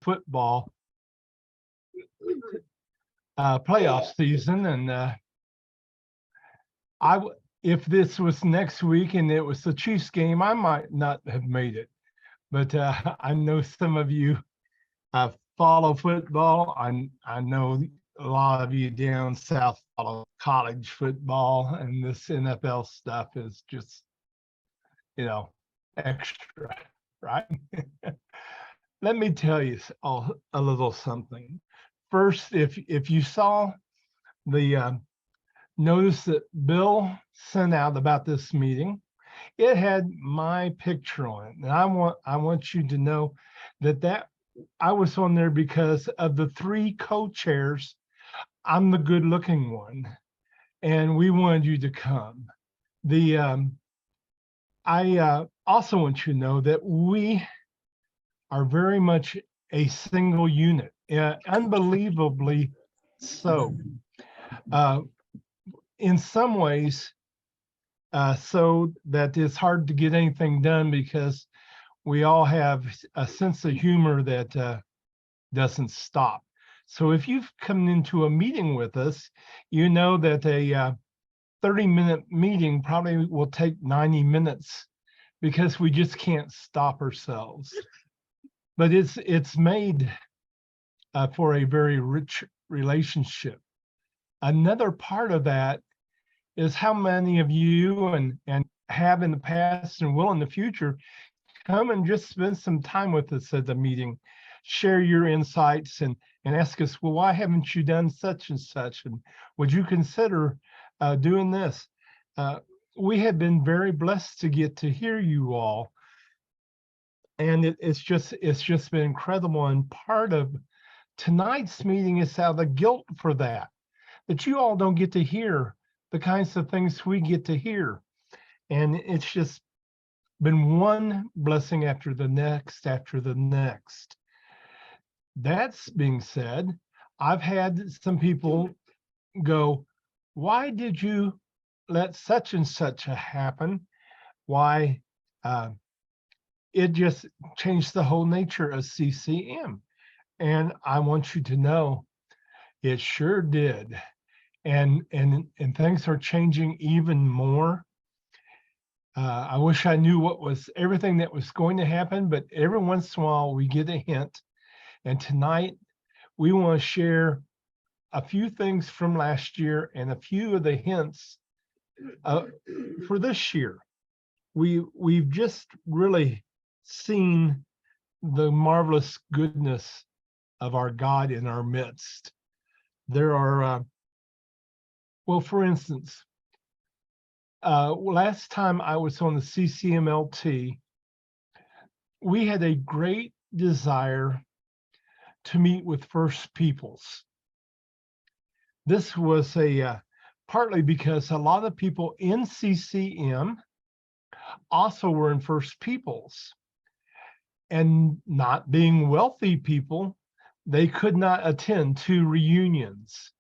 football playoff season, and if this was next week and it was the Chiefs game, I might not have made it. But I know some of you follow football. I know a lot of you down south follow college football, and this NFL stuff is just, extra, right? Let me tell you a little something. First, if you saw the notice that Bill sent out about this meeting, it had my picture on it, and I want you to know that I was on there because of the 3 co-chairs. I'm the good-looking one, and we wanted you to come. I also want you to know that we are very much a single unit, unbelievably so. In some ways, so that it's hard to get anything done because we all have a sense of humor that doesn't stop. So if you've come into a meeting with us, you know that a 30-minute meeting probably will take 90 minutes because we just can't stop ourselves. But it's made for a very rich relationship. Another part of that is how many of you and have in the past and will in the future come and just spend some time with us at the meeting, share your insights and ask us, well, why haven't you done such and such? And would you consider doing this? We have been very blessed to get to hear you all. And it's just been incredible. And part of tonight's meeting is how the guilt for that you all don't get to hear the kinds of things we get to hear. And it's just been one blessing after the next. That's being said, I've had some people go, why did you let such and such happen? Why? It just changed the whole nature of CCM. And I want you to know it sure did. And things are changing even more. I wish I knew everything that was going to happen, but every once in a while we get a hint. And tonight we want to share a few things from last year and a few of the hints for this year. We've just really seen the marvelous goodness of our God in our midst. There are, well, for instance, last time I was on the CCMLT, we had a great desire to meet with First Peoples. This was partly because a lot of people in CCM also were in First Peoples. And not being wealthy people, they could not attend 2 reunions.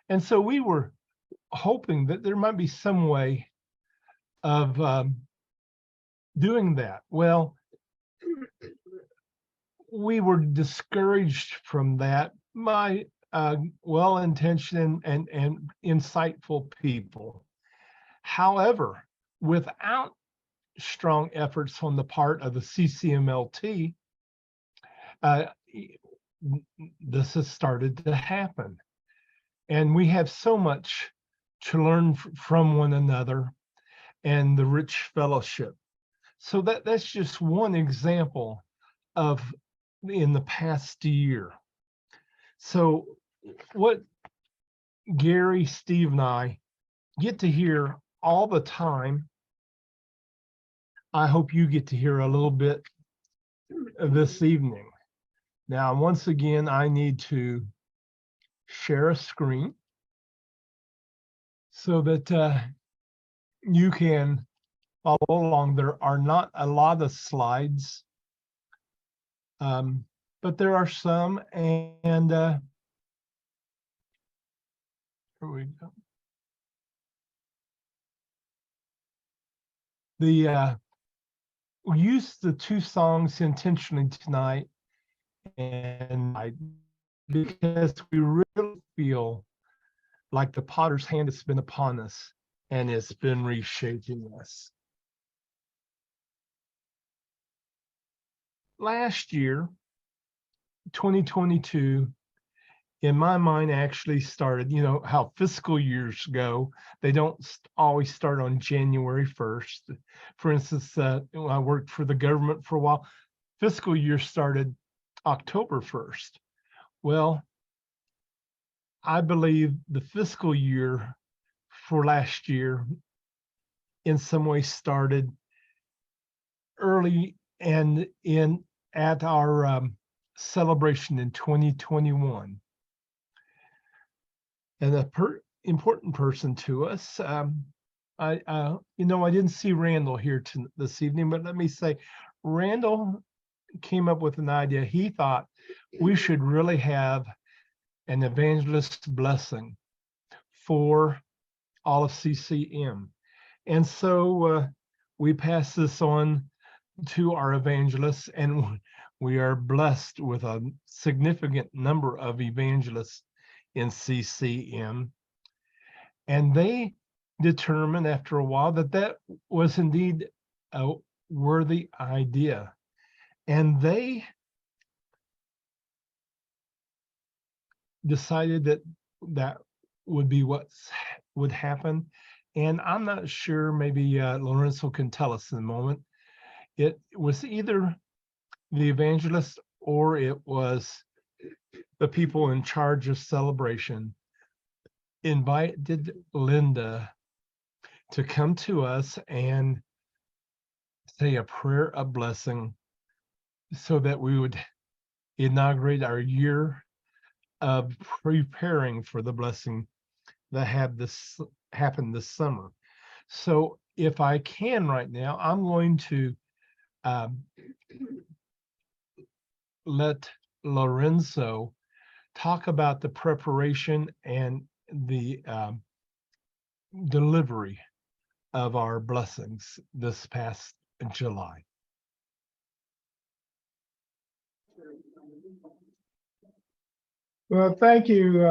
And so we were hoping that there might be some way of doing that. Well, we were discouraged from that by well-intentioned and insightful people. However, without strong efforts on the part of the CCMLT, this has started to happen. And we have so much to learn from one another and the rich fellowship. So that's just one example of in the past year. So what Gary, Steve, and I get to hear all the time, I hope you get to hear a little bit this evening. Now, once again, I need to share a screen so that you can follow along. There are not a lot of slides, but there are some, and here we go. We used the 2 songs intentionally tonight And because we really feel like the potter's hand has been upon us and it's been reshaping us. Last year, 2022, in my mind, actually started, you know, how fiscal years go. They don't always start on January 1st. For instance, when I worked for the government for a while, fiscal year started October 1st. Well, I believe the fiscal year for last year in some ways started early and at our celebration in 2021. And a important person to us, I didn't see Randall here this evening, but let me say, Randall came up with an idea. He thought we should really have an evangelist blessing for all of CCM. And so we pass this on to our evangelists, and we are blessed with a significant number of evangelists in CCM. And they determined after a while that that was indeed a worthy idea. And they decided that that would be what would happen. And I'm not sure, maybe Lorenzo can tell us in a moment. It was either the evangelist or it was the people in charge of celebration invited Linda to come to us and say a prayer of blessing so that we would inaugurate our year of preparing for the blessing that had this happen this summer. So if I can right now, I'm going to let Lorenzo talk about the preparation and the delivery of our blessings this past July. Well, thank you.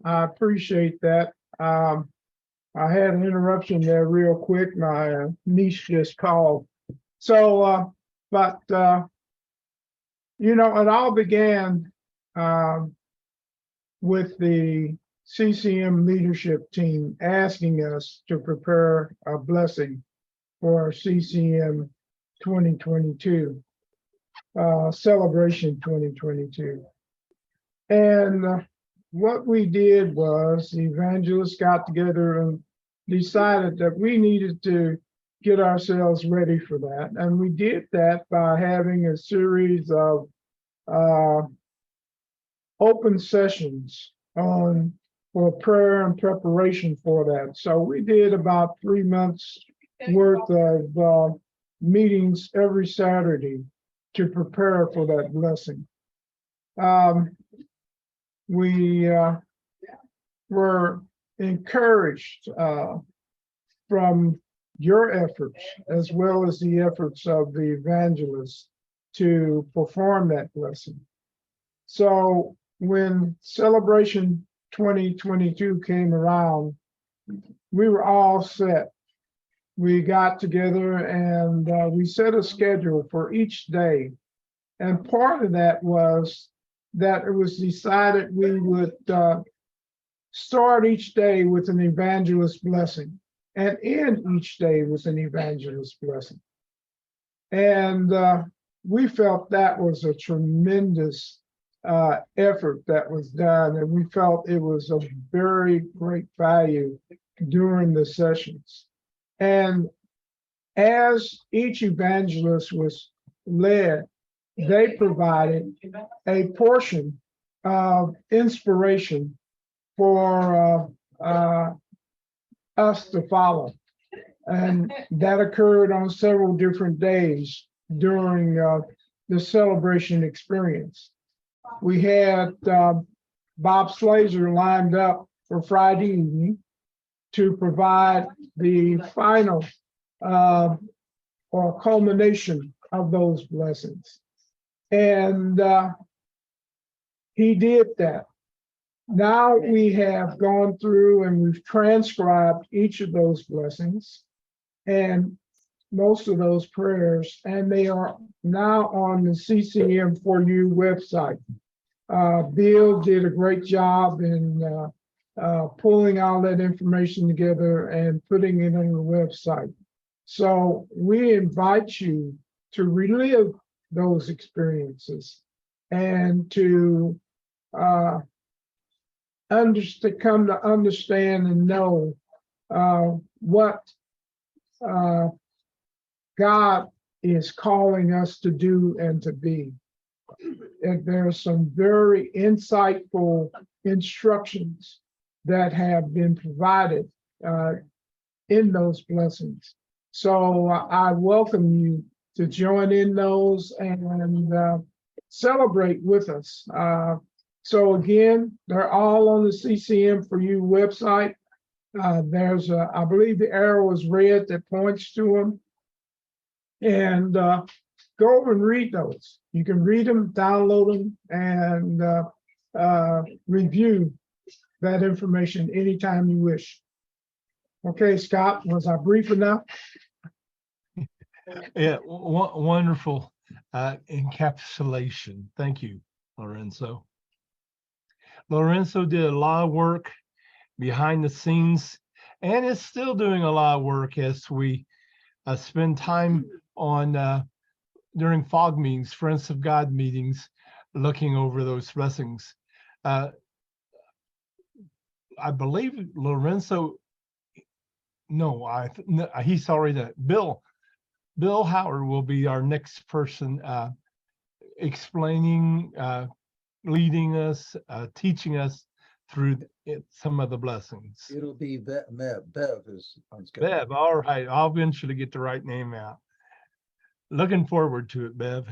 I appreciate that. I had an interruption there real quick. My niece just called. So, it all began with the CCM leadership team asking us to prepare a blessing for CCM 2022, celebration 2022. And what we did was the evangelists got together and decided that we needed to get ourselves ready for that. And we did that by having a series of open sessions for prayer and preparation for that. So we did about 3 months worth of meetings every Saturday to prepare for that blessing. We were encouraged from your efforts as well as the efforts of the evangelists to perform that blessing. So when Celebration 2022 came around, we were all set. We got together and we set a schedule for each day. And part of that was that it was decided we would start each day with an evangelist blessing and end each day with an evangelist blessing. And we felt that was a tremendous effort that was done, and we felt it was of very great value during the sessions. And as each evangelist was led, they provided a portion of inspiration for us to follow. And that occurred on several different days during the celebration experience. We had Bob Slazer lined up for Friday evening to provide the final or culmination of those blessings. And he did that. Now we have gone through and we've transcribed each of those blessings and most of those prayers, and they are now on the CCM for You website. Bill did a great job in pulling all that information together and putting it on the website. So we invite you to relive those experiences and to come to understand and know what God is calling us to do and to be. And there are some very insightful instructions that have been provided in those blessings. So I welcome you to join in those and celebrate with us. So again, they're all on the CCM for You website. There's I believe the arrow is red that points to them. And go over and read those. You can read them, download them, and review that information anytime you wish. Okay, Scott, was I brief enough? Yeah, wonderful encapsulation. Thank you, Lorenzo. Lorenzo did a lot of work behind the scenes and is still doing a lot of work as we spend time on during FOG meetings, Friends of God meetings, looking over those blessings. I believe Lorenzo, no, he's already done it. Bill Howard will be our next person explaining, leading us, teaching us through some of the blessings. It'll be Bev is on schedule. Bev, all right, I'll eventually get the right name out. Looking forward to it, Bev.